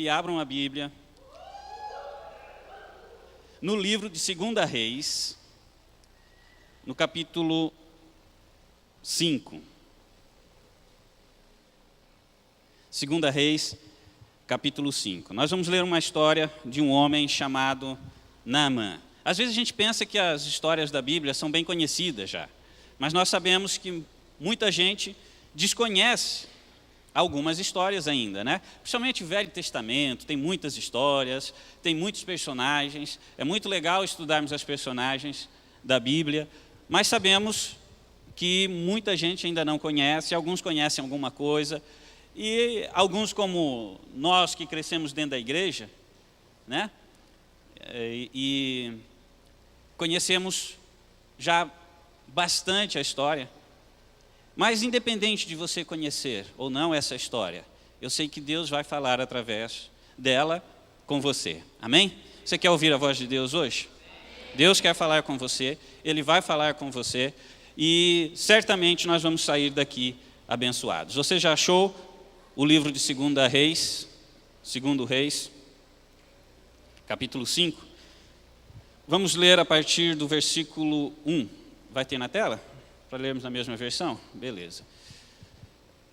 que abram a Bíblia no livro de 2 Reis, no capítulo 5. 2 Reis, capítulo 5. Nós vamos ler uma história de um homem chamado Naamã. Às vezes a gente pensa que as histórias da Bíblia são bem conhecidas já, mas nós sabemos que muita gente desconhece algumas histórias ainda, né? Principalmente o Velho Testamento, tem muitas histórias, tem muitos personagens. É muito legal estudarmos as personagens da Bíblia, mas sabemos que muita gente ainda não conhece, alguns conhecem alguma coisa, e alguns, como nós que crescemos dentro da igreja, né? E conhecemos já bastante a história. Mas independente de você conhecer ou não essa história, eu sei que Deus vai falar através dela com você. Amém? Você quer ouvir a voz de Deus hoje? Deus quer falar com você, Ele vai falar com você e certamente nós vamos sair daqui abençoados. Você já achou o livro de 2 Reis, capítulo 5? Vamos ler a partir do versículo 1. Vai ter na tela? Para lermos na mesma versão? Beleza.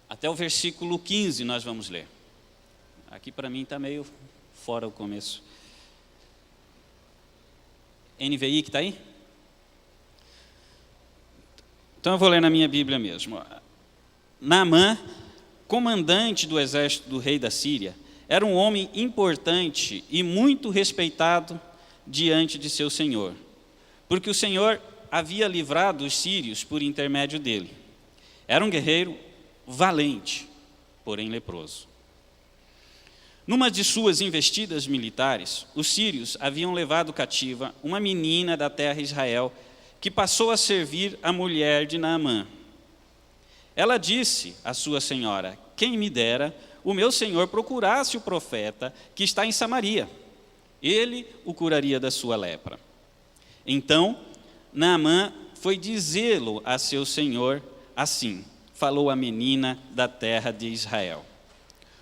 Até o versículo 15 nós vamos ler. Aqui para mim está meio fora o começo. NVI que está aí? Então eu vou ler na minha Bíblia mesmo. Naamã, comandante do exército do rei da Síria, era um homem importante e muito respeitado diante de seu senhor, porque o Senhor havia livrado os sírios por intermédio dele. Era um guerreiro valente, porém leproso. Numa de suas investidas militares, os sírios haviam levado cativa uma menina da terra de Israel, que passou a servir a mulher de Naamã. Ela disse à sua senhora: quem me dera o meu senhor procurasse o profeta que está em Samaria. Ele o curaria da sua lepra. Então Naamã foi dizê-lo a seu senhor assim: falou a menina da terra de Israel.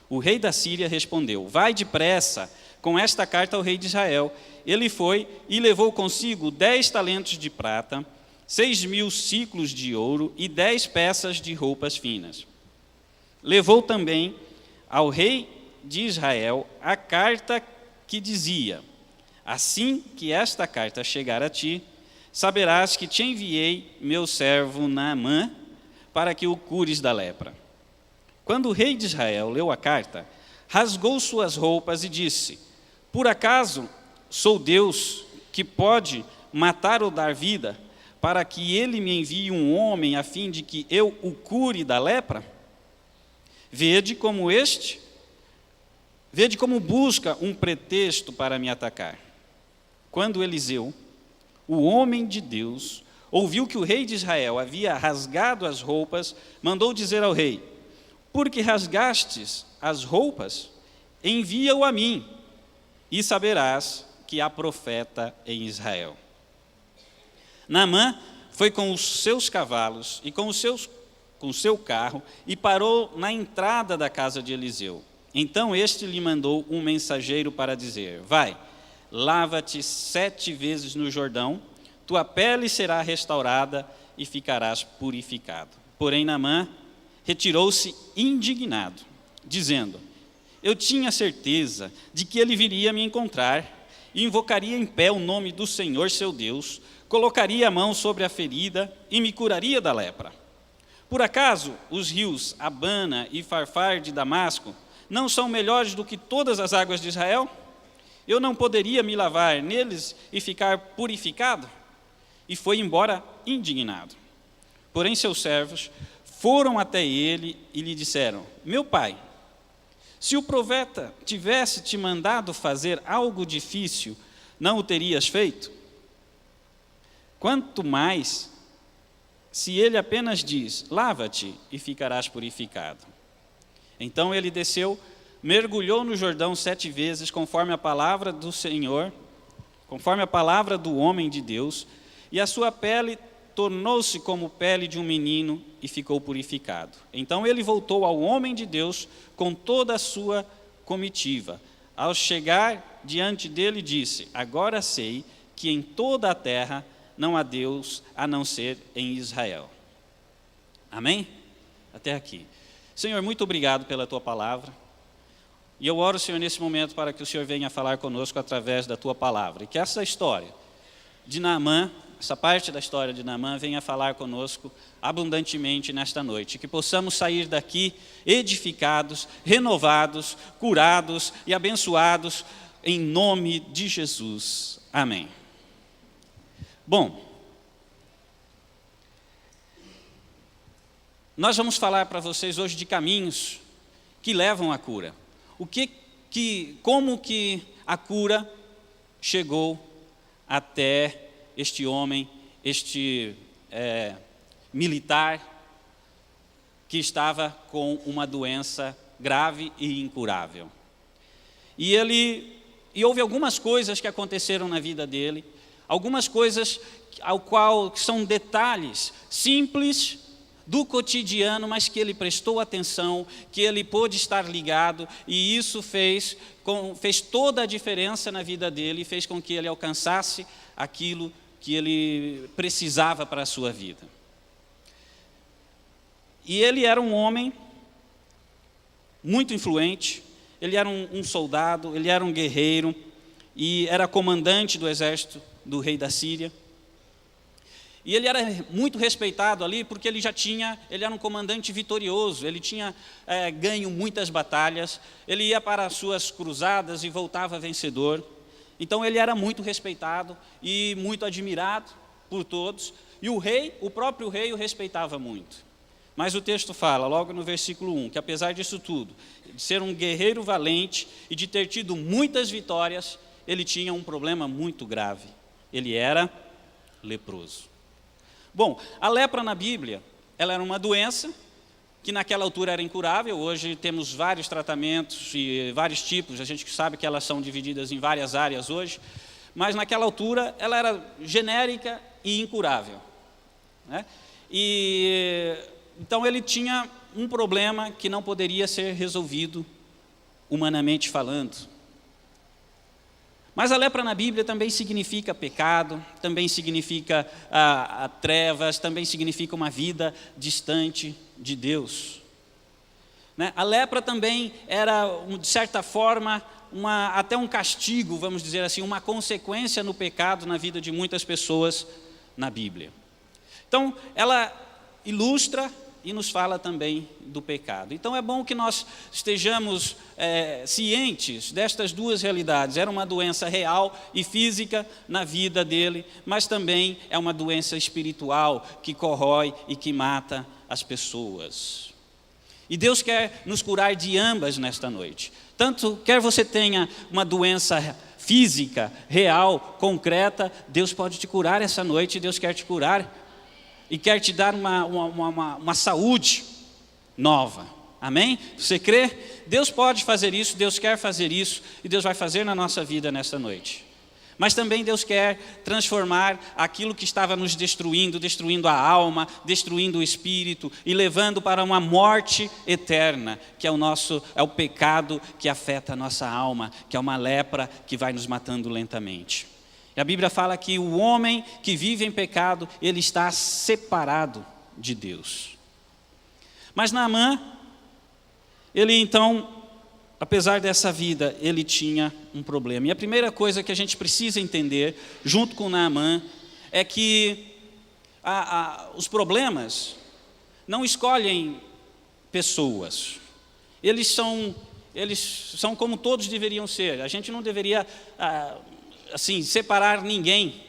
O rei da Síria respondeu: vai depressa com esta carta ao rei de Israel. Ele foi e levou consigo 10 talentos de prata, 6.000 siclos de ouro e 10 peças de roupas finas. Levou também ao rei de Israel a carta que dizia: assim que esta carta chegar a ti, saberás que te enviei meu servo Naamã para que o cures da lepra. Quando o rei de Israel leu a carta, rasgou suas roupas e disse: por acaso sou Deus que pode matar ou dar vida, para que ele me envie um homem a fim de que eu o cure da lepra? Vede como busca um pretexto para me atacar. Quando Eliseu, o homem de Deus, ouviu que o rei de Israel havia rasgado as roupas, mandou dizer ao rei: porque rasgastes as roupas, envia-o a mim, e saberás que há profeta em Israel. Naamã foi com os seus cavalos e com o seu carro e parou na entrada da casa de Eliseu. Então este lhe mandou um mensageiro para dizer: vai, lava-te 7 vezes no Jordão, tua pele será restaurada e ficarás purificado. Porém Naamã retirou-se indignado, dizendo: eu tinha certeza de que ele viria me encontrar, e invocaria em pé o nome do Senhor seu Deus, colocaria a mão sobre a ferida e me curaria da lepra. Por acaso os rios Abana e Farfar de Damasco não são melhores do que todas as águas de Israel? Eu não poderia me lavar neles e ficar purificado? E foi embora indignado. Porém seus servos foram até ele e lhe disseram: meu pai, se o profeta tivesse te mandado fazer algo difícil, não o terias feito? Quanto mais, se ele apenas diz: lava-te e ficarás purificado. Então ele desceu, mergulhou no Jordão 7 vezes, conforme a palavra do Senhor, conforme a palavra do homem de Deus, e a sua pele tornou-se como pele de um menino e ficou purificado. Então ele voltou ao homem de Deus com toda a sua comitiva, ao chegar diante dele, disse: agora sei que em toda a terra não há Deus a não ser em Israel. Amém? Até aqui. Senhor, muito obrigado pela tua palavra. E eu oro, Senhor, nesse momento para que o Senhor venha falar conosco através da tua palavra. E que essa história de Naamã, essa parte da história de Naamã, venha falar conosco abundantemente nesta noite. Que possamos sair daqui edificados, renovados, curados e abençoados em nome de Jesus. Amém. Bom, nós vamos falar para vocês hoje de caminhos que levam à cura. Como que a cura chegou até este homem, este militar que estava com uma doença grave e incurável. E houve algumas coisas que aconteceram na vida dele, algumas coisas que são detalhes simples do cotidiano, mas que ele prestou atenção, que ele pôde estar ligado, e isso fez toda a diferença na vida dele, e fez com que ele alcançasse aquilo que ele precisava para a sua vida. E ele era um homem muito influente, ele era um soldado, ele era um guerreiro, e era comandante do exército do rei da Síria. E ele era muito respeitado ali porque ele era um comandante vitorioso, ele tinha ganho muitas batalhas, ele ia para as suas cruzadas e voltava vencedor. Então ele era muito respeitado e muito admirado por todos, e o próprio rei o respeitava muito. Mas o texto fala, logo no versículo 1, que apesar disso tudo, de ser um guerreiro valente e de ter tido muitas vitórias, ele tinha um problema muito grave. Ele era leproso. Bom, a lepra na Bíblia, ela era uma doença que naquela altura era incurável. Hoje temos vários tratamentos e vários tipos, a gente sabe que elas são divididas em várias áreas hoje, mas naquela altura ela era genérica e incurável, né? Então ele tinha um problema que não poderia ser resolvido humanamente falando. Mas a lepra na Bíblia também significa pecado, também significa trevas, também significa uma vida distante de Deus, né? A lepra também era, de certa forma, até um castigo, vamos dizer assim, uma consequência no pecado na vida de muitas pessoas na Bíblia. Então, ela ilustra e nos fala também do pecado. Então é bom que nós estejamos cientes destas duas realidades. Era uma doença real e física na vida dele, mas também é uma doença espiritual que corrói e que mata as pessoas. E Deus quer nos curar de ambas nesta noite. Tanto quer você tenha uma doença física, real, concreta, Deus pode te curar essa noite, Deus quer te curar e quer te dar uma saúde nova. Amém? Você crê? Deus pode fazer isso, Deus quer fazer isso, e Deus vai fazer na nossa vida nessa noite. Mas também Deus quer transformar aquilo que estava nos destruindo a alma, destruindo o espírito e levando para uma morte eterna, que é o pecado que afeta a nossa alma, que é uma lepra que vai nos matando lentamente. E a Bíblia fala que o homem que vive em pecado, ele está separado de Deus. Mas Naamã, ele então, apesar dessa vida, ele tinha um problema. E a primeira coisa que a gente precisa entender, junto com Naamã, é que os problemas não escolhem pessoas. Eles são como todos deveriam ser. A gente não deveria assim, separar ninguém,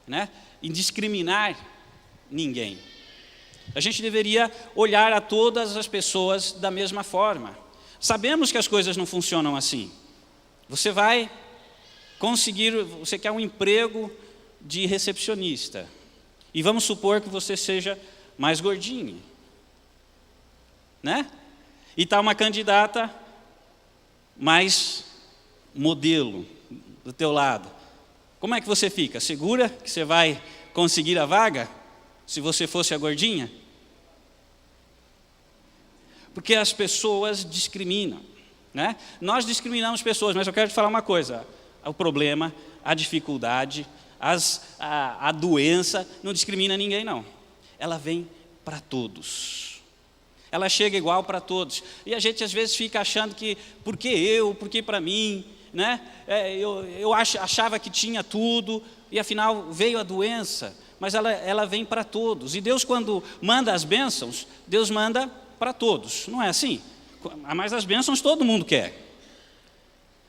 né? E discriminar ninguém. A gente deveria olhar a todas as pessoas da mesma forma. Sabemos que as coisas não funcionam assim. Você quer um emprego de recepcionista, e vamos supor que você seja mais gordinho, né? E está uma candidata mais modelo do teu lado. Como é que você fica? Segura que você vai conseguir a vaga? Se você fosse a gordinha? Porque as pessoas discriminam, né? Nós discriminamos pessoas, mas eu quero te falar uma coisa: o problema, a dificuldade, a doença não discrimina ninguém, não. Ela vem para todos. Ela chega igual para todos. E a gente às vezes fica achando que, por que para mim, né? Eu achava que tinha tudo, e afinal veio a doença, mas ela vem para todos. E Deus, quando manda as bênçãos, Deus manda para todos, não é assim? Mas as bênçãos todo mundo quer.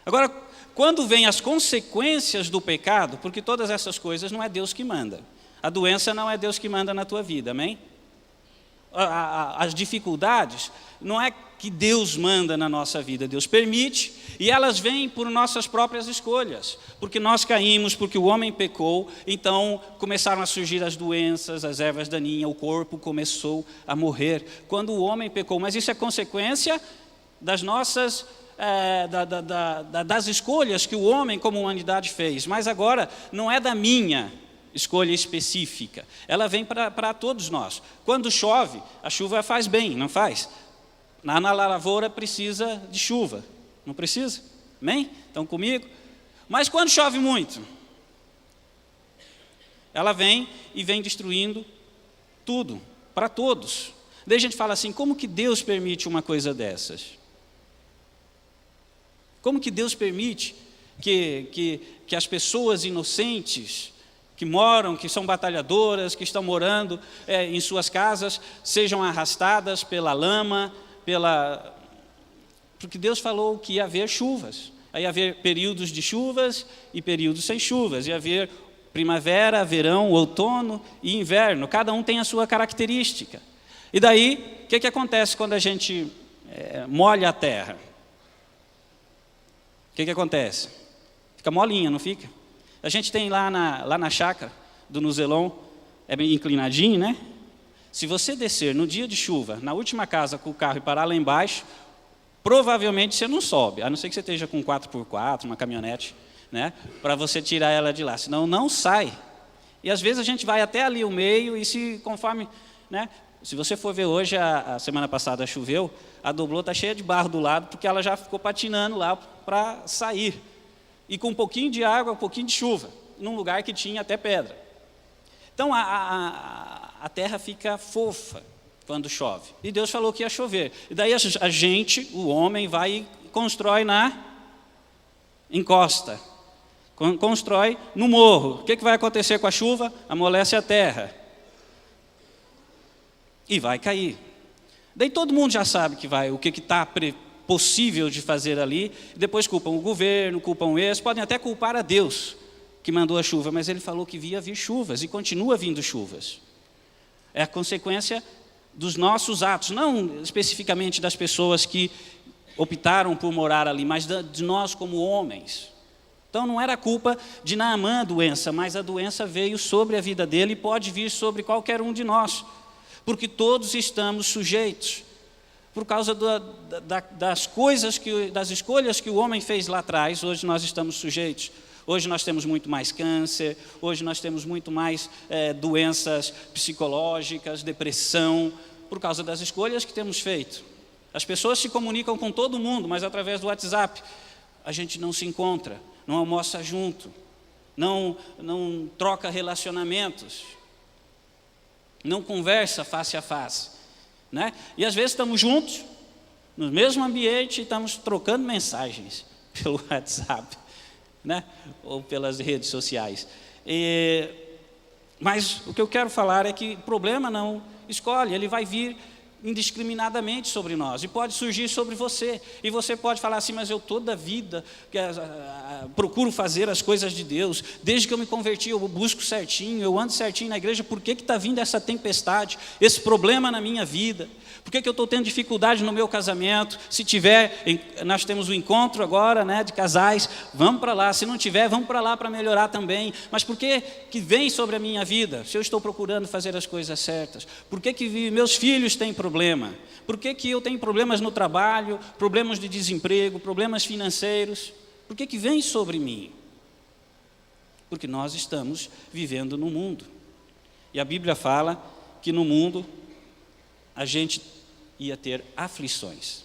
Agora, quando vem as consequências do pecado, porque todas essas coisas não é Deus que manda. A doença não é Deus que manda na tua vida, amém? As dificuldades, não é que Deus manda na nossa vida, Deus permite, e elas vêm por nossas próprias escolhas, porque nós caímos, porque o homem pecou, então começaram a surgir as doenças, as ervas daninhas, o corpo começou a morrer, quando o homem pecou, mas isso é consequência das nossas, das escolhas que o homem como humanidade fez, mas agora não é da minha escolha específica, ela vem para todos nós. Quando chove, a chuva faz bem, não faz? Na lavoura precisa de chuva, não precisa? Amém? Estão comigo? Mas quando chove muito, ela vem e vem destruindo tudo, para todos. Daí a gente fala assim, como que Deus permite uma coisa dessas? Como que Deus permite que as pessoas inocentes que moram, que são batalhadoras, que estão morando em suas casas, sejam arrastadas pela lama, porque Deus falou que ia haver chuvas, ia haver períodos de chuvas e períodos sem chuvas, ia haver primavera, verão, outono e inverno, cada um tem a sua característica. E daí, o que acontece quando a gente molha a terra? O que acontece? Fica molinha, não fica? A gente tem lá na chácara do Nuzelon, é bem inclinadinho, né? Se você descer no dia de chuva, na última casa com o carro e parar lá embaixo, provavelmente você não sobe, a não ser que você esteja com 4x4, uma caminhonete, né? Para você tirar ela de lá, senão não sai. E às vezes a gente vai até ali o meio e conforme, né? Se você for ver hoje, a semana passada choveu, a doblô está cheia de barro do lado, porque ela já ficou patinando lá para sair. E com um pouquinho de água, um pouquinho de chuva, num lugar que tinha até pedra. Então a terra fica fofa quando chove. E Deus falou que ia chover. E daí a gente, o homem, vai e constrói na encosta. Constrói no morro. O que vai acontecer com a chuva? Amolece a terra. E vai cair. Daí todo mundo já sabe o que está possível de fazer ali, depois culpam o governo, culpam eles, podem até culpar a Deus que mandou a chuva, mas ele falou que ia vir chuvas e continua vindo chuvas. É a consequência dos nossos atos, não especificamente das pessoas que optaram por morar ali, mas de nós como homens. Então não era culpa de Naamã a doença, mas a doença veio sobre a vida dele e pode vir sobre qualquer um de nós, porque todos estamos sujeitos. Por causa das escolhas que o homem fez lá atrás, hoje nós estamos sujeitos. Hoje nós temos muito mais câncer, hoje nós temos muito mais doenças psicológicas, depressão, por causa das escolhas que temos feito. As pessoas se comunicam com todo mundo, mas através do WhatsApp. A gente não se encontra, não almoça junto, não troca relacionamentos, não conversa face a face. Né? E às vezes estamos juntos, no mesmo ambiente, e estamos trocando mensagens pelo WhatsApp, né? Ou pelas redes sociais. Mas o que eu quero falar é que o problema não escolhe, ele vai vir indiscriminadamente sobre nós, e pode surgir sobre você, e você pode falar assim, mas eu toda a vida procuro fazer as coisas de Deus, desde que eu me converti eu busco certinho, eu ando certinho na igreja, por que está vindo essa tempestade, esse problema na minha vida? Por que eu estou tendo dificuldade no meu casamento? Se tiver, nós temos um encontro agora, né, de casais, vamos para lá, se não tiver, vamos para lá para melhorar também, mas por que vem sobre a minha vida, se eu estou procurando fazer as coisas certas? Por que meus filhos têm problema? Por que eu tenho problemas no trabalho, problemas de desemprego, problemas financeiros? Por que vem sobre mim? Porque nós estamos vivendo no mundo. E a Bíblia fala que no mundo a gente ia ter aflições.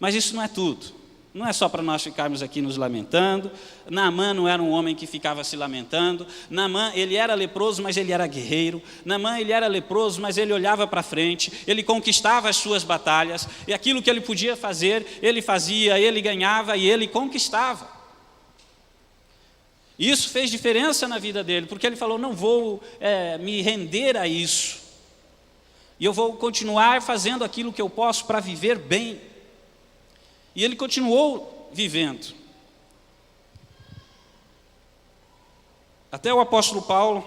Mas isso não é tudo. Não é só para nós ficarmos aqui nos lamentando. Naamã não era um homem que ficava se lamentando. Naamã, ele era leproso, mas ele era guerreiro. Naamã, ele era leproso, mas ele olhava para frente. Ele conquistava as suas batalhas. E aquilo que ele podia fazer, ele fazia, ele ganhava e ele conquistava. Isso fez diferença na vida dele, porque ele falou, não vou me render a isso. E eu vou continuar fazendo aquilo que eu posso para viver bem. E ele continuou vivendo. Até o apóstolo Paulo,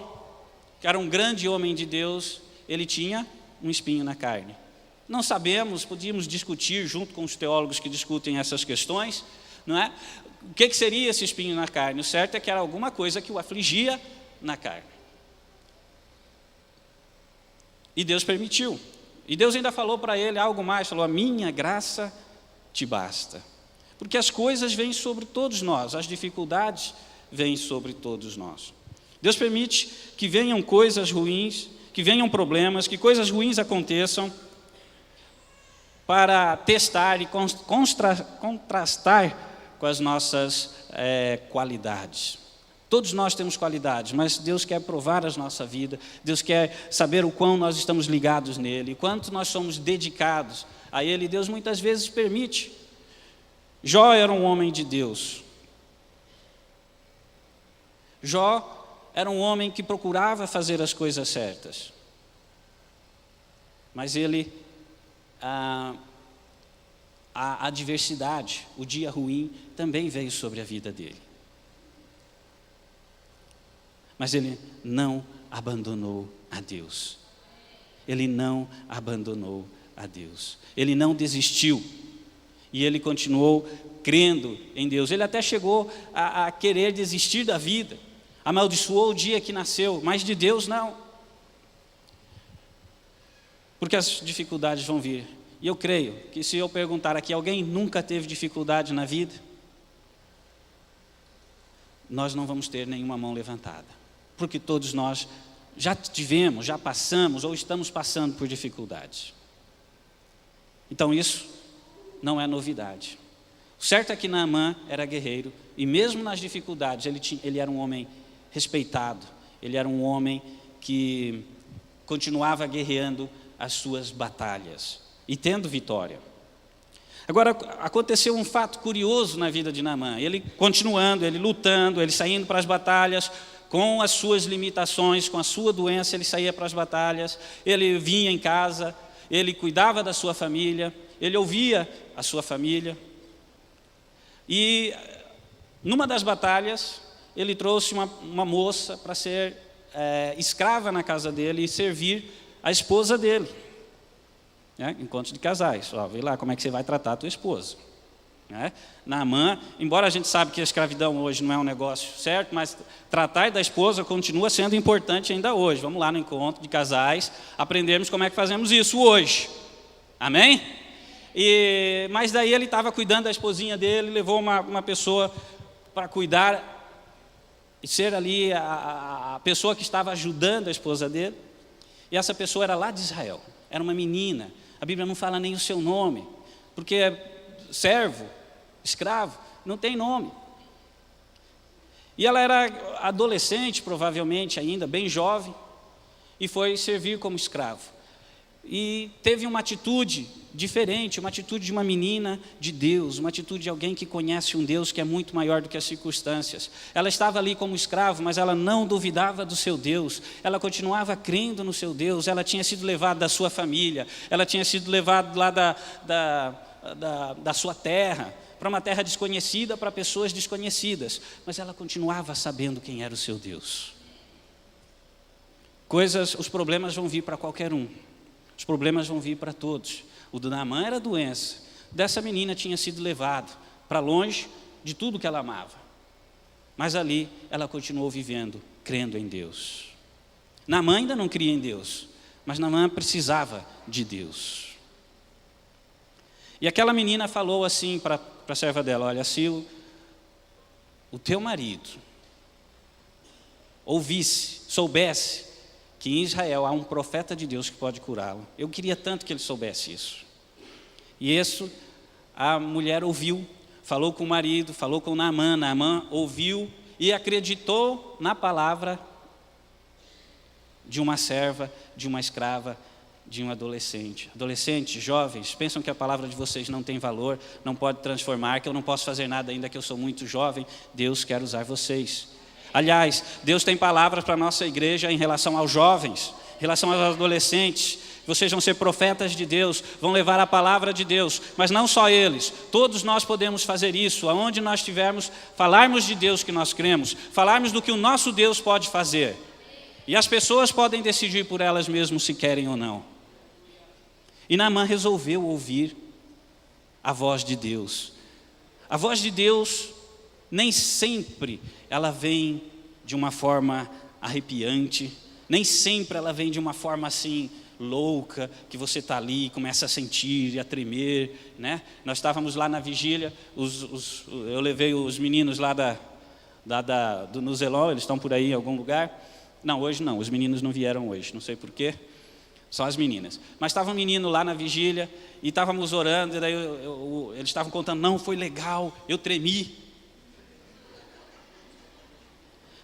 que era um grande homem de Deus, ele tinha um espinho na carne. Não sabemos, podíamos discutir junto com os teólogos que discutem essas questões, não é? O que seria esse espinho na carne? O certo é que era alguma coisa que o afligia na carne. E Deus permitiu. E Deus ainda falou para ele algo mais, falou, a minha graça te basta. Porque as coisas vêm sobre todos nós, as dificuldades vêm sobre todos nós. Deus permite que venham coisas ruins, que venham problemas, que coisas ruins aconteçam para testar e contrastar com as nossas qualidades. Todos nós temos qualidades, mas Deus quer provar a nossa vida, Deus quer saber o quão nós estamos ligados nele, o quanto nós somos dedicados a ele. Deus muitas vezes permite. Jó era um homem de Deus. Jó era um homem que procurava fazer as coisas certas. Mas ele, a adversidade, o dia ruim, também veio sobre a vida dele. Mas ele não abandonou a Deus. Ele não abandonou a Deus. Ele não desistiu. E ele continuou crendo em Deus. Ele até chegou a querer desistir da vida. Amaldiçoou o dia que nasceu, mas de Deus não. Porque as dificuldades vão vir. E eu creio que se eu perguntar aqui, alguém nunca teve dificuldade na vida? Nós não vamos ter nenhuma mão levantada. Porque todos nós já tivemos, já passamos ou estamos passando por dificuldades. Então isso não é novidade. O certo é que Naamã era guerreiro e mesmo nas dificuldades ele era um homem respeitado. Ele era um homem que continuava guerreando as suas batalhas e tendo vitória. Agora, aconteceu um fato curioso na vida de Naamã. Ele continuando, ele lutando, ele saindo para as batalhas, com as suas limitações, com a sua doença, ele saía para as batalhas, ele vinha em casa, ele cuidava da sua família, ele ouvia a sua família. E numa das batalhas, ele trouxe uma moça para ser escrava na casa dele e servir a esposa dele. Encontro de casais, vê lá como é que você vai tratar a tua esposa. Naamã, embora a gente sabe que a escravidão hoje não é um negócio certo, mas tratar da esposa continua sendo importante ainda hoje. Vamos lá no encontro de casais, aprendermos como é que fazemos isso hoje. Amém? Mas daí ele estava cuidando da esposinha dele, levou uma pessoa para cuidar e ser ali a pessoa que estava ajudando a esposa dele. E essa pessoa era lá de Israel, era uma menina. A Bíblia não fala nem o seu nome, porque servo, escravo, não tem nome. E ela era adolescente, provavelmente ainda, bem jovem, e foi servir como escravo. E teve uma atitude diferente, uma atitude de uma menina de Deus, uma atitude de alguém que conhece um Deus que é muito maior do que as circunstâncias. Ela estava ali como escravo, mas ela não duvidava do seu Deus, ela continuava crendo no seu Deus. Ela tinha sido levada da sua família, ela tinha sido levada lá da sua terra, para uma terra desconhecida, para pessoas desconhecidas, mas ela continuava sabendo quem era o seu Deus. Os problemas vão vir para qualquer um, os problemas vão vir para todos. O do Naamã era a doença, dessa menina tinha sido levado para longe de tudo que ela amava, mas ali ela continuou vivendo, crendo em Deus. Naamã ainda não cria em Deus, mas Naamã precisava de Deus. E aquela menina falou assim para a serva dela: olha, se o teu marido soubesse que em Israel há um profeta de Deus que pode curá-lo, eu queria tanto que ele soubesse isso. E isso a mulher ouviu, falou com o marido, falou com Naamã. Naamã ouviu e acreditou na palavra de uma serva, de uma escrava, de um adolescente. Adolescentes, jovens, pensam que a palavra de vocês não tem valor, não pode transformar, que eu não posso fazer nada ainda que eu sou muito jovem. Deus quer usar vocês. Aliás, Deus tem palavras para a nossa igreja em relação aos jovens, em relação aos adolescentes. Vocês vão ser profetas de Deus, vão levar a palavra de Deus, mas não só eles, todos nós podemos fazer isso, aonde nós estivermos, falarmos de Deus que nós cremos, falarmos do que o nosso Deus pode fazer. E as pessoas podem decidir por elas mesmas se querem ou não. E Naamã resolveu ouvir a voz de Deus. A voz de Deus, nem sempre ela vem de uma forma arrepiante, nem sempre ela vem de uma forma assim, louca, que você está ali e começa a sentir e a tremer, né? Nós estávamos lá na vigília, eu levei os meninos lá do Nuzelon, eles estão por aí em algum lugar. Não, hoje não, os meninos não vieram hoje, não sei porquê. Só as meninas. Mas estava um menino lá na vigília e estávamos orando, e daí eles estavam contando, não, foi legal, eu tremi.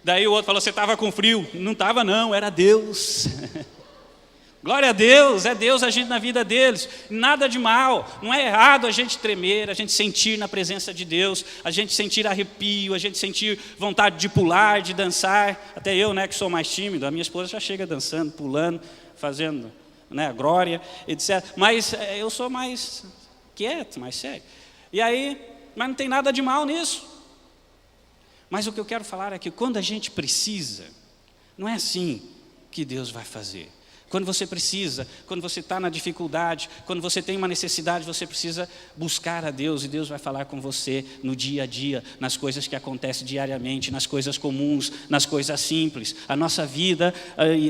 Daí o outro falou, você estava com frio? Não estava não, era Deus. Glória a Deus, é Deus agindo na vida deles, nada de mal, não é errado a gente tremer, a gente sentir na presença de Deus, a gente sentir arrepio, a gente sentir vontade de pular, de dançar, até eu, né, que sou mais tímido, a minha esposa já chega dançando, pulando, fazendo, né, a glória, etc. Mas eu sou mais quieto, mais sério. E aí, mas não tem nada de mal nisso. Mas o que eu quero falar é que quando a gente precisa, não é assim que Deus vai fazer. Quando você precisa, quando você está na dificuldade, quando você tem uma necessidade, você precisa buscar a Deus, e Deus vai falar com você no dia a dia, nas coisas que acontecem diariamente, nas coisas comuns, nas coisas simples. A nossa vida,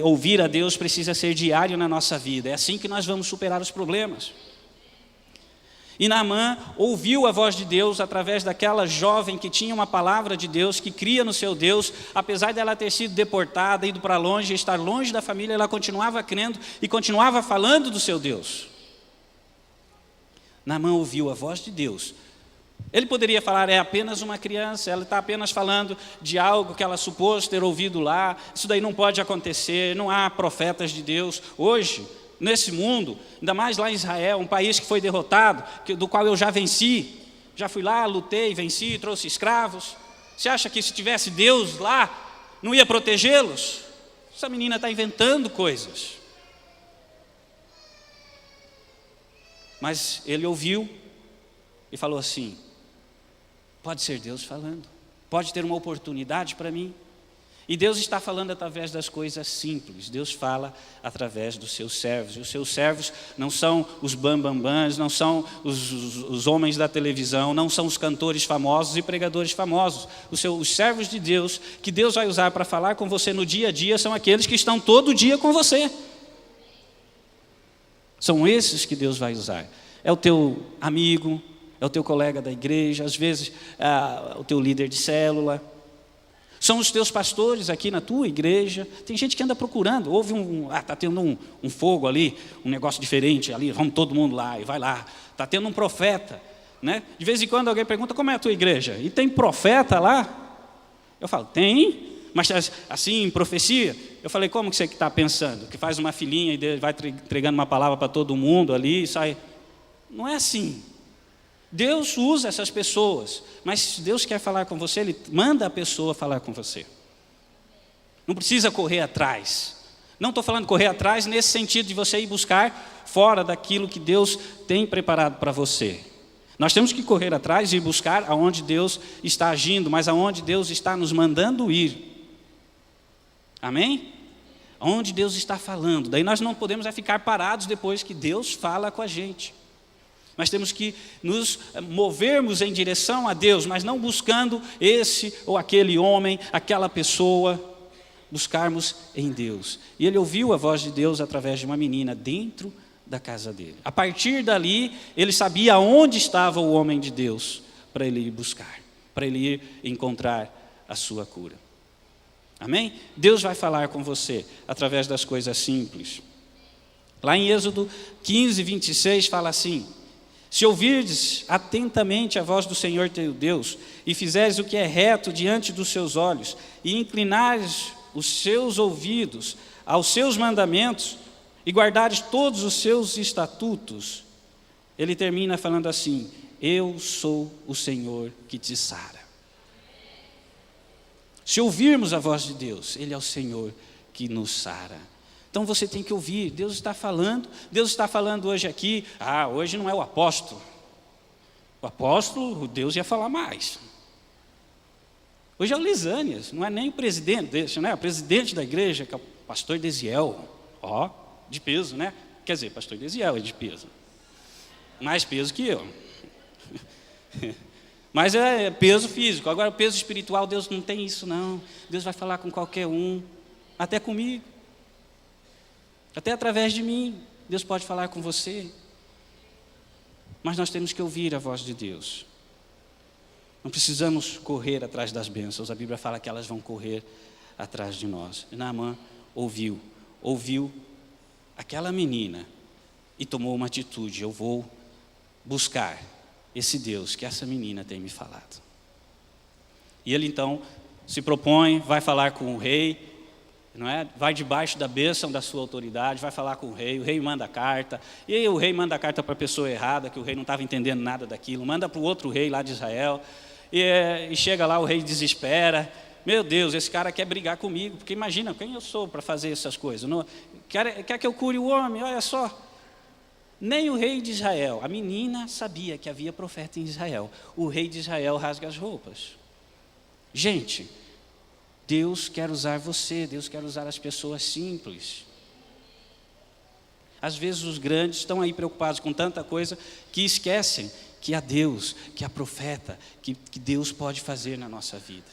ouvir a Deus precisa ser diário na nossa vida, é assim que nós vamos superar os problemas. E Naamã ouviu a voz de Deus através daquela jovem que tinha uma palavra de Deus, que cria no seu Deus, apesar dela ter sido deportada, ido para longe, estar longe da família, ela continuava crendo e continuava falando do seu Deus. Naamã ouviu a voz de Deus. Ele poderia falar, é apenas uma criança, ela está apenas falando de algo que ela supôs ter ouvido lá, isso daí não pode acontecer, não há profetas de Deus. Hoje, nesse mundo, ainda mais lá em Israel, um país que foi derrotado, do qual eu já venci, já fui lá, lutei, venci, trouxe escravos. Você acha que se tivesse Deus lá, não ia protegê-los? Essa menina está inventando coisas. Mas ele ouviu e falou assim, pode ser Deus falando, pode ter uma oportunidade para mim. E Deus está falando através das coisas simples. Deus fala através dos seus servos. E os seus servos não são os bambambãs, não são os homens da televisão, não são os cantores famosos e pregadores famosos. Os servos de Deus, que Deus vai usar para falar com você no dia a dia, são aqueles que estão todo dia com você. São esses que Deus vai usar. É o teu amigo, é o teu colega da igreja, às vezes o teu líder de célula. São os teus pastores aqui na tua igreja. Tem gente que anda procurando, houve está tendo um fogo ali, um negócio diferente ali, vamos todo mundo lá, e vai lá. Está tendo um profeta, né? De vez em quando alguém pergunta, como é a tua igreja? E tem profeta lá? Eu falo, tem, mas assim, profecia. Eu falei, como que você está pensando? Que faz uma filinha e vai entregando uma palavra para todo mundo ali e sai. Não é assim. Deus usa essas pessoas, mas se Deus quer falar com você, Ele manda a pessoa falar com você. Não precisa correr atrás. Não estou falando correr atrás nesse sentido de você ir buscar fora daquilo que Deus tem preparado para você. Nós temos que correr atrás e buscar aonde Deus está agindo, mas aonde Deus está nos mandando ir. Amém? Aonde Deus está falando. Daí nós não podemos ficar parados depois que Deus fala com a gente. Nós temos que nos movermos em direção a Deus, mas não buscando esse ou aquele homem, aquela pessoa, buscarmos em Deus. E ele ouviu a voz de Deus através de uma menina dentro da casa dele. A partir dali, ele sabia onde estava o homem de Deus para ele ir buscar, para ele ir encontrar a sua cura. Amém? Deus vai falar com você através das coisas simples. Lá em Êxodo 15, 26 fala assim, Se ouvirdes atentamente a voz do Senhor teu Deus, e fizeres o que é reto diante dos seus olhos, e inclinares os seus ouvidos aos seus mandamentos, e guardares todos os seus estatutos, ele termina falando assim: eu sou o Senhor que te sara. Se ouvirmos a voz de Deus, ele é o Senhor que nos sara. Então você tem que ouvir, Deus está falando hoje aqui. Hoje não é o apóstolo. O apóstolo, Deus ia falar mais. Hoje é o Lisânias, não é nem o presidente desse, né? O presidente da igreja, que é o pastor Desiel. De peso, né? Quer dizer, pastor Desiel é de peso. Mais peso que eu. Mas é peso físico. Agora, o peso espiritual, Deus não tem isso, não. Deus vai falar com qualquer um, até comigo. Até através de mim, Deus pode falar com você. Mas nós temos que ouvir a voz de Deus. Não precisamos correr atrás das bênçãos. A Bíblia fala que elas vão correr atrás de nós. E Naamã ouviu aquela menina e tomou uma atitude: eu vou buscar esse Deus que essa menina tem me falado. E ele então se propõe, vai falar com o rei, não é? Vai debaixo da bênção da sua autoridade, vai falar com o rei manda a carta, e aí o rei manda a carta para a pessoa errada, que o rei não estava entendendo nada daquilo, manda para o outro rei lá de Israel, e chega lá, o rei desespera: meu Deus, esse cara quer brigar comigo, porque imagina, quem eu sou para fazer essas coisas? Não, quer que eu cure o homem? Olha só. Nem o rei de Israel, a menina sabia que havia profeta em Israel, o rei de Israel rasga as roupas. Gente, Deus quer usar você, Deus quer usar as pessoas simples. Às vezes os grandes estão aí preocupados com tanta coisa que esquecem que há Deus, que há profeta, que Deus pode fazer na nossa vida.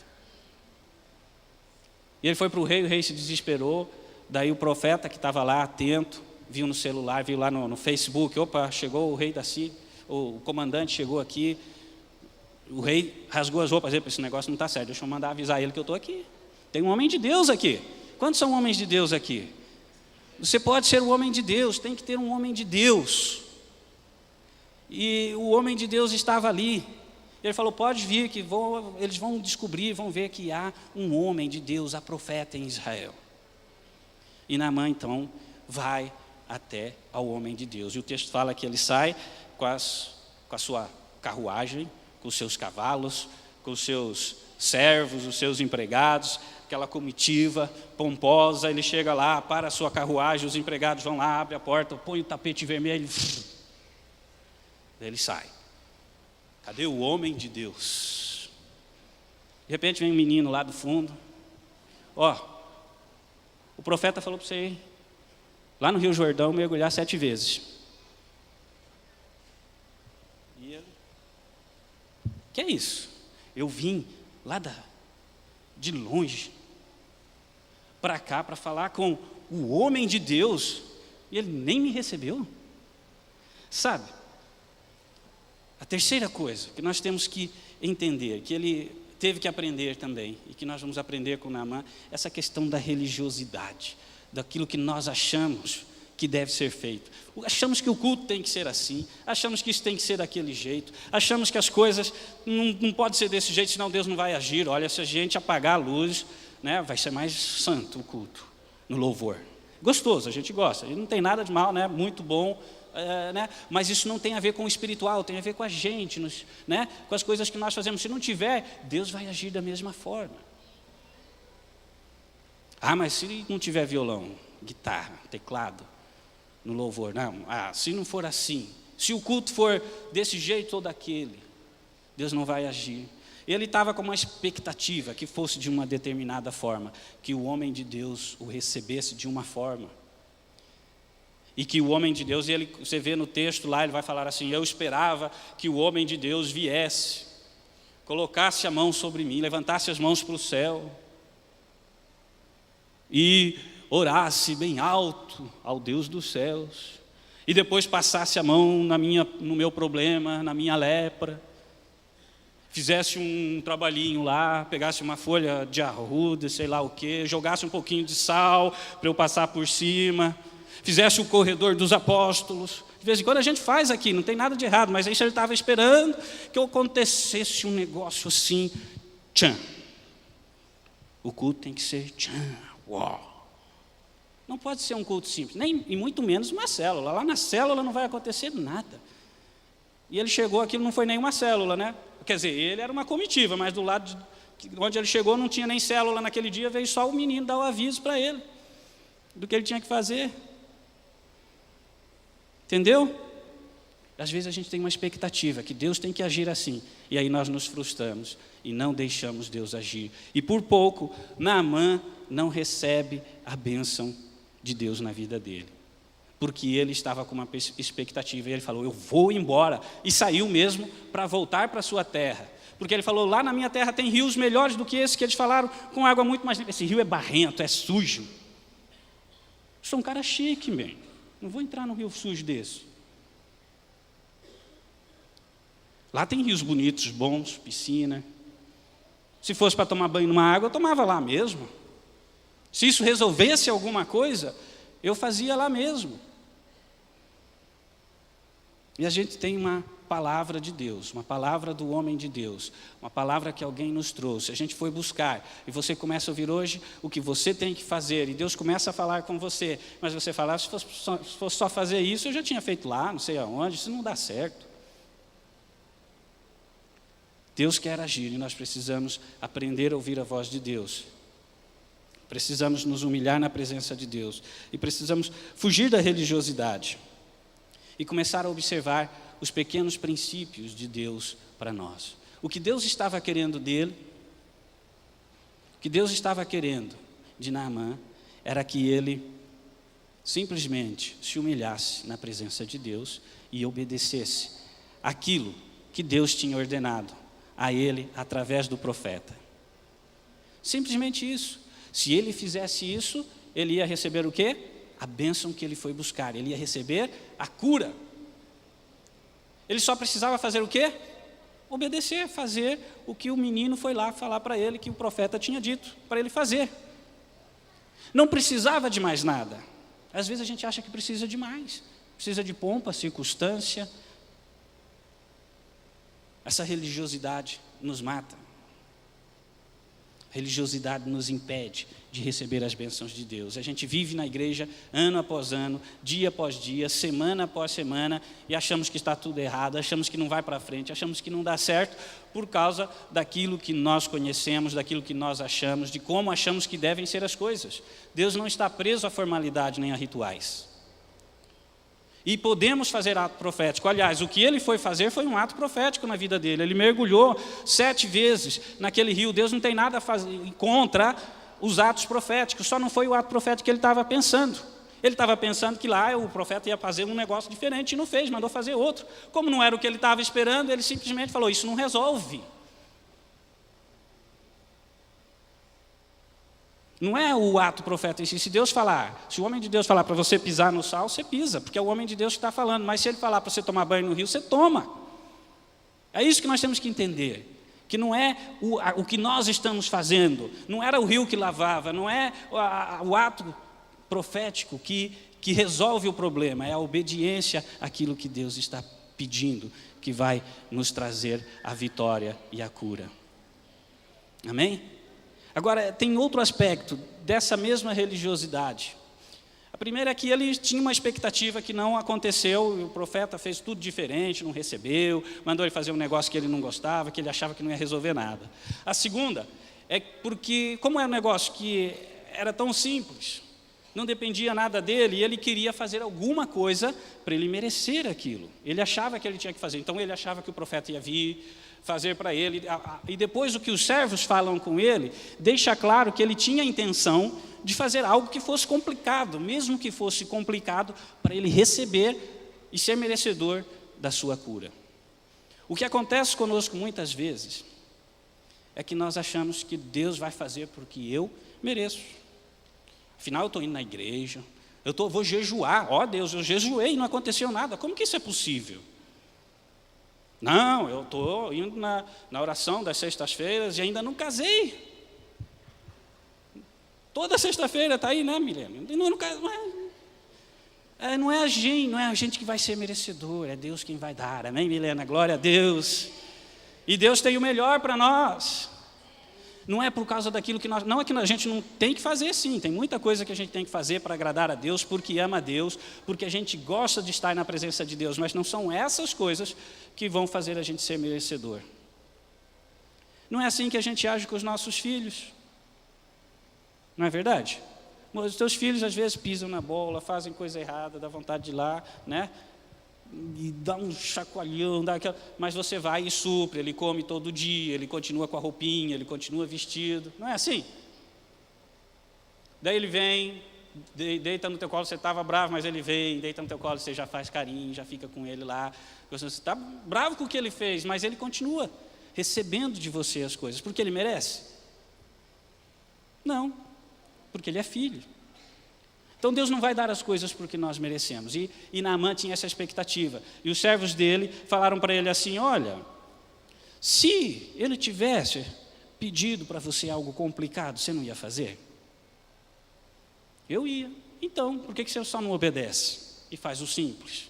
E ele foi para o rei se desesperou, daí o profeta que estava lá atento, viu no celular, viu lá no Facebook: opa, chegou o rei da Síria, o comandante chegou aqui. O rei rasgou as roupas: esse negócio não está certo, deixa eu mandar avisar ele que eu estou aqui. Tem um homem de Deus aqui. Quantos são homens de Deus aqui? Você pode ser um homem de Deus, tem que ter um homem de Deus. E o homem de Deus estava ali. Ele falou: pode vir, que eles vão descobrir, vão ver que há um homem de Deus, há profeta em Israel. E Naamã então vai até ao homem de Deus. E o texto fala que ele sai com a sua carruagem, com os seus cavalos, com os seus servos, os seus empregados, aquela comitiva pomposa. Ele chega lá, para a sua carruagem, os empregados vão lá, abrem a porta, põe o tapete vermelho, ele sai. Cadê o homem de Deus? De repente vem um menino lá do fundo: o profeta falou para você ir lá no Rio Jordão mergulhar 7 vezes. E ele: que é isso? Eu vim lá de longe para cá para falar com o homem de Deus e ele nem me recebeu. Sabe, a terceira coisa que nós temos que entender, que ele teve que aprender também, e que nós vamos aprender com Naamã, essa questão da religiosidade, daquilo que nós achamos que deve ser feito. Achamos que o culto tem que ser assim, achamos que isso tem que ser daquele jeito, achamos que as coisas não podem ser desse jeito, senão Deus não vai agir. Olha, se a gente apagar a luz, né, vai ser mais santo o culto, no louvor. Gostoso, a gente gosta, e não tem nada de mal, né, muito bom, né, mas isso não tem a ver com o espiritual, tem a ver com a gente, né, com as coisas que nós fazemos. Se não tiver, Deus vai agir da mesma forma. Mas se não tiver violão, guitarra, teclado no louvor, não, se não for assim, se o culto for desse jeito ou daquele, Deus não vai agir. Ele estava com uma expectativa que fosse de uma determinada forma, que o homem de Deus o recebesse de uma forma, e que o homem de Deus, você vê no texto lá, ele vai falar assim: eu esperava que o homem de Deus viesse, colocasse a mão sobre mim, levantasse as mãos para o céu e orasse bem alto ao Deus dos céus, e depois passasse a mão no meu problema, na minha lepra, fizesse um trabalhinho lá, pegasse uma folha de arruda, sei lá o que, jogasse um pouquinho de sal para eu passar por cima, fizesse o corredor dos apóstolos. De vez em quando a gente faz aqui, não tem nada de errado, mas aí ele estava esperando que acontecesse um negócio assim, tchan. O culto tem que ser tchan, uau. Não pode ser um culto simples, nem, e muito menos uma célula. Lá na célula não vai acontecer nada. E ele chegou aqui, não foi nenhuma célula, né? Quer dizer, ele era uma comitiva, mas do lado onde ele chegou não tinha nem célula naquele dia, veio só o menino dar o aviso para ele do que ele tinha que fazer. Entendeu? Às vezes a gente tem uma expectativa que Deus tem que agir assim, e aí nós nos frustramos e não deixamos Deus agir. E por pouco, Naamã não recebe a bênção de Deus na vida dele, porque ele estava com uma expectativa, e ele falou, eu vou embora, e saiu mesmo para voltar para a sua terra, porque ele falou, lá na minha terra tem rios melhores do que esse que eles falaram, com água muito mais limpa. Esse rio é barrento, é sujo. Eu sou um cara chique, man. Não vou entrar num rio sujo desse. Lá tem rios bonitos, bons, piscina. Se fosse para tomar banho numa água, eu tomava lá mesmo. Se isso resolvesse alguma coisa, eu fazia lá mesmo. E a gente tem uma palavra de Deus, uma palavra do homem de Deus, uma palavra que alguém nos trouxe. A gente foi buscar, e você começa a ouvir hoje o que você tem que fazer, e Deus começa a falar com você, mas você fala, se fosse só fazer isso, eu já tinha feito lá, não sei aonde, isso não dá certo. Deus quer agir, e nós precisamos aprender a ouvir a voz de Deus. Precisamos nos humilhar na presença de Deus, e precisamos fugir da religiosidade, e começar a observar os pequenos princípios de Deus para nós. O que Deus estava querendo dele, o que Deus estava querendo de Naamã, era que ele simplesmente se humilhasse na presença de Deus e obedecesse aquilo que Deus tinha ordenado a ele através do profeta. Simplesmente isso. Se ele fizesse isso, ele ia receber o quê? A bênção que ele foi buscar. Ele ia receber a cura. Ele só precisava fazer o quê? Obedecer, fazer o que o menino foi lá falar para ele, que o profeta tinha dito para ele fazer. Não precisava de mais nada. Às vezes a gente acha que precisa de mais. Precisa de pompa, circunstância. Essa religiosidade nos mata. A religiosidade nos impede de receber as bênçãos de Deus. A gente vive na igreja ano após ano, dia após dia, semana após semana, e achamos que está tudo errado, achamos que não vai para frente, achamos que não dá certo, por causa daquilo que nós conhecemos, daquilo que nós achamos, de como achamos que devem ser as coisas. Deus não está preso à formalidade nem a rituais. E podemos fazer ato profético. Aliás, o que ele foi fazer foi um ato profético na vida dele. Ele mergulhou 7 vezes naquele rio. Deus não tem nada a fazer contra os atos proféticos. Só não foi o ato profético que ele estava pensando. Ele estava pensando que lá o profeta ia fazer um negócio diferente e não fez, mandou fazer outro. Como não era o que ele estava esperando, ele simplesmente falou, isso não resolve. Não é o ato profeta em si. Se Deus falar, se o homem de Deus falar para você pisar no sal, você pisa, porque é o homem de Deus que está falando. Mas se ele falar para você tomar banho no rio, você toma. É isso que nós temos que entender. Que não é o que nós estamos fazendo, não era o rio que lavava, não é o ato profético que resolve o problema, é a obediência àquilo que Deus está pedindo, que vai nos trazer a vitória e a cura. Amém? Agora, tem outro aspecto dessa mesma religiosidade. A primeira é que ele tinha uma expectativa que não aconteceu, e o profeta fez tudo diferente, não recebeu, mandou ele fazer um negócio que ele não gostava, que ele achava que não ia resolver nada. A segunda é porque, como é um negócio que era tão simples, não dependia nada dele, e ele queria fazer alguma coisa para ele merecer aquilo. Ele achava que ele tinha que fazer, então ele achava que o profeta ia vir, fazer para ele, e depois o que os servos falam com ele, deixa claro que ele tinha a intenção de fazer algo que fosse complicado, mesmo que fosse complicado, para ele receber e ser merecedor da sua cura. O que acontece conosco muitas vezes, é que nós achamos que Deus vai fazer porque eu mereço. Afinal, eu estou indo na igreja, vou jejuar, ó Deus, eu jejuei e não aconteceu nada, como que isso é possível? Não, eu estou indo na oração das sextas-feiras e ainda não casei. Toda sexta-feira está aí, né, Milene? Não é a gente que vai ser merecedor, é Deus quem vai dar. Amém, Milena? Glória a Deus. E Deus tem o melhor para nós. Não é por causa daquilo que nós... Não é que a gente não tem que fazer, sim. Tem muita coisa que a gente tem que fazer para agradar a Deus, porque ama a Deus, porque a gente gosta de estar na presença de Deus. Mas não são essas coisas que vão fazer a gente ser merecedor. Não é assim que a gente age com os nossos filhos. Não é verdade? Os teus filhos às vezes pisam na bola, fazem coisa errada, dá vontade de ir lá, né? E dá um chacoalhão, mas você vai e supre, ele come todo dia, ele continua com a roupinha, ele continua vestido, não é assim? Daí ele vem, deita no teu colo, você estava bravo, mas ele vem, deita no teu colo, você já faz carinho, já fica com ele lá, você está bravo com o que ele fez, mas ele continua recebendo de você as coisas, porque ele merece? Não, porque ele é filho. Então Deus não vai dar as coisas porque nós merecemos. E Naamã tinha essa expectativa. E os servos dele falaram para ele assim: olha, se ele tivesse pedido para você algo complicado, você não ia fazer? Eu ia. Então, por que você só não obedece e faz o simples?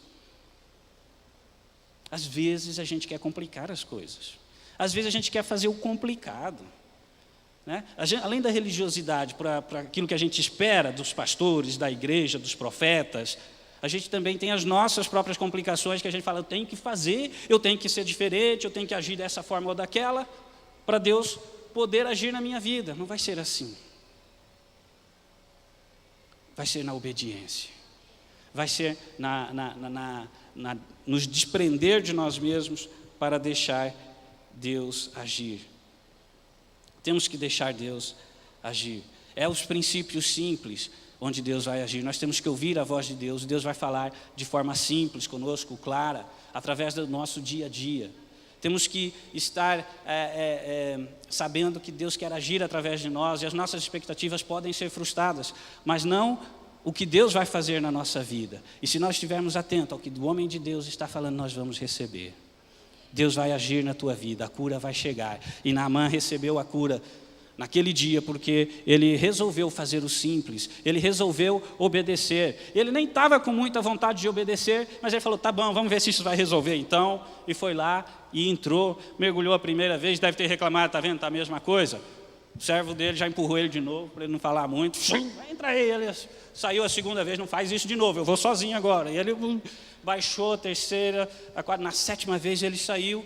Às vezes a gente quer complicar as coisas. Às vezes a gente quer fazer o complicado. Né? Além da religiosidade, para aquilo que a gente espera dos pastores, da igreja, dos profetas, a gente também tem as nossas próprias complicações que a gente fala: eu tenho que fazer, eu tenho que ser diferente, eu tenho que agir dessa forma ou daquela, para Deus poder agir na minha vida. Não vai ser assim. Vai ser na obediência. Vai ser nos desprender de nós mesmos para deixar Deus agir. Temos que deixar Deus agir. É os princípios simples onde Deus vai agir. Nós temos que ouvir a voz de Deus. Deus vai falar de forma simples conosco, clara, através do nosso dia a dia. Temos que estar sabendo que Deus quer agir através de nós, e as nossas expectativas podem ser frustradas, mas não o que Deus vai fazer na nossa vida. E se nós estivermos atentos ao que o homem de Deus está falando, nós vamos receber. Deus vai agir na tua vida, a cura vai chegar. E Naamã recebeu a cura naquele dia, porque ele resolveu fazer o simples, ele resolveu obedecer. Ele nem estava com muita vontade de obedecer, mas ele falou: tá bom, vamos ver se isso vai resolver então. E foi lá e entrou, mergulhou a primeira vez, deve ter reclamado: tá vendo, está a mesma coisa. O servo dele já empurrou ele de novo, para ele não falar muito. Entra aí, ele saiu a segunda vez: não faz isso de novo, eu vou sozinho agora. E ele baixou a terceira, a quarta, na sétima vez ele saiu,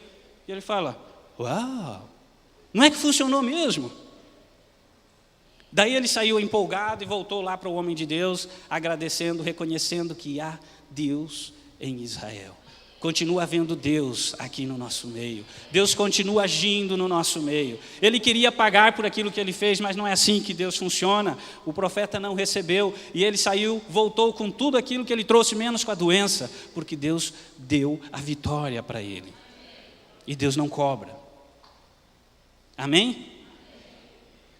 e ele fala: uau, não é que funcionou mesmo? Daí ele saiu empolgado e voltou lá para o homem de Deus, agradecendo, reconhecendo que há Deus em Israel. Continua havendo Deus aqui no nosso meio. Deus continua agindo no nosso meio. Ele queria pagar por aquilo que ele fez, mas não é assim que Deus funciona. O profeta não recebeu e ele saiu, voltou com tudo aquilo que ele trouxe, menos com a doença, porque Deus deu a vitória para ele. E Deus não cobra. Amém?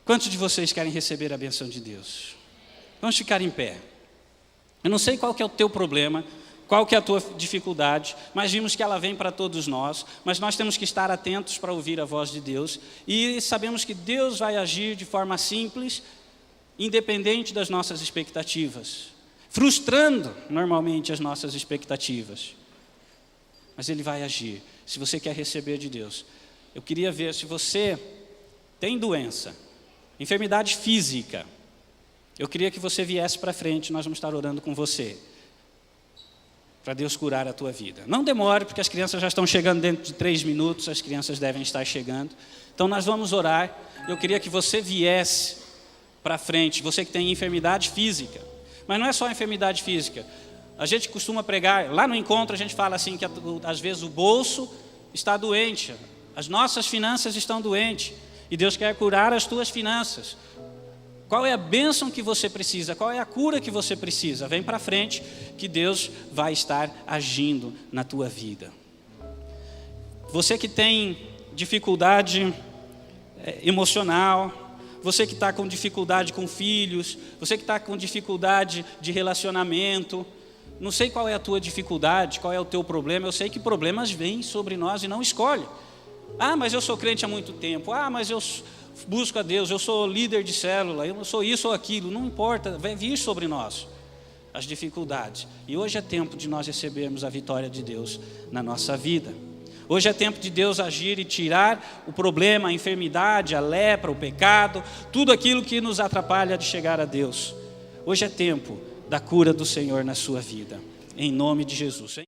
Quantos de vocês querem receber a bênção de Deus? Vamos ficar em pé. Eu não sei qual que é o teu problema, qual que é a tua dificuldade, mas vimos que ela vem para todos nós, mas nós temos que estar atentos para ouvir a voz de Deus, e sabemos que Deus vai agir de forma simples, independente das nossas expectativas, frustrando normalmente as nossas expectativas, mas Ele vai agir. Se você quer receber de Deus, eu queria ver se você tem doença, enfermidade física, eu queria que você viesse para frente, nós vamos estar orando com você, para Deus curar a tua vida. Não demore, porque as crianças já estão chegando dentro de 3 minutos, as crianças devem estar chegando. Então nós vamos orar. Eu queria que você viesse para frente, você que tem enfermidade física. Mas não é só enfermidade física. A gente costuma pregar, lá no encontro a gente fala assim, que às vezes o bolso está doente, as nossas finanças estão doentes, e Deus quer curar as tuas finanças. Qual é a bênção que você precisa? Qual é a cura que você precisa? Vem para frente que Deus vai estar agindo na tua vida. Você que tem dificuldade emocional, você que está com dificuldade com filhos, você que está com dificuldade de relacionamento, não sei qual é a tua dificuldade, qual é o teu problema, eu sei que problemas vêm sobre nós e não escolhe. Ah, mas eu sou crente há muito tempo, mas eu busco a Deus, eu sou líder de célula, eu sou isso ou aquilo, não importa, vai vir sobre nós. as dificuldades. E hoje é tempo de nós recebermos a vitória de Deus na nossa vida. Hoje é tempo de Deus agir e tirar o problema, a enfermidade, a lepra, o pecado, tudo aquilo que nos atrapalha de chegar a Deus. Hoje é tempo da cura do Senhor na sua vida, em nome de Jesus.